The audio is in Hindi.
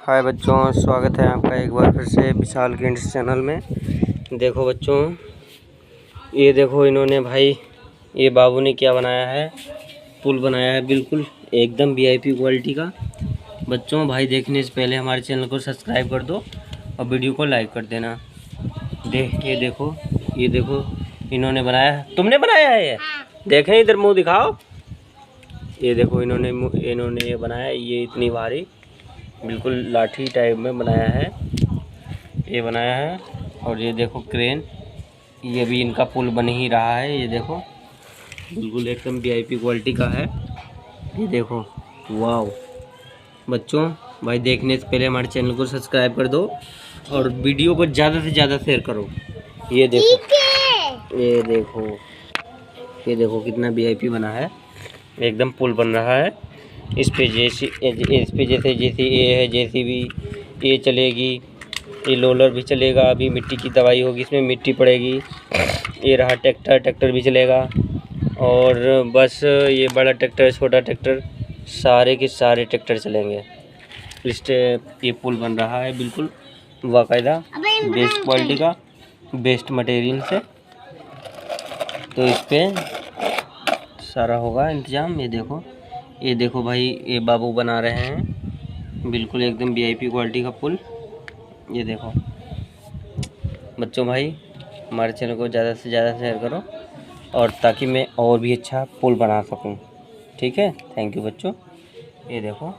हाय बच्चों, स्वागत है आपका एक बार फिर से विशाल किड्स चैनल में। देखो बच्चों, ये देखो इन्होंने भाई, ये बाबू ने क्या बनाया है, पुल बनाया है बिल्कुल एकदम वीआईपी क्वालिटी का। बच्चों भाई, देखने से पहले हमारे चैनल को सब्सक्राइब कर दो और वीडियो को लाइक कर देना। ये देखो इन्होंने बनाया है। तुमने बनाया है ये? देखें इधर, मुँह दिखाओ। ये देखो इन्होंने ये बनाया है, ये इतनी भारी बिल्कुल लाठी टाइप में बनाया है, ये बनाया है। और ये देखो क्रेन, ये भी इनका पुल बन ही रहा है। ये देखो बिल्कुल एकदम वीआईपी क्वालिटी का है। ये देखो, वाव। बच्चों भाई, देखने से पहले हमारे चैनल को सब्सक्राइब कर दो और वीडियो को ज़्यादा से ज़्यादा शेयर करो। ये देखो कितना वीआईपी बना है, एकदम पुल बन रहा है। इस पे जैसे ये है, जेसीबी ये चलेगी, ये लोलर भी चलेगा। अभी मिट्टी की दवाई होगी, इसमें मिट्टी पड़ेगी। ये रहा ट्रैक्टर भी चलेगा। और बस ये बड़ा ट्रैक्टर, छोटा ट्रैक्टर, सारे के सारे ट्रैक्टर चलेंगे। ये पुल बन रहा है बिल्कुल बाकायदा बेस्ट क्वालिटी का, बेस्ट मटेरियल से। तो इस पर सारा होगा इंतज़ाम। ये देखो भाई, ये बाबू बना रहे हैं बिल्कुल एकदम वीआईपी क्वालिटी का पुल। ये देखो बच्चों भाई, हमारे चैनल को ज़्यादा से ज़्यादा शेयर करो और ताकि मैं और भी अच्छा पुल बना सकूं। ठीक है, थैंक यू बच्चों। ये देखो।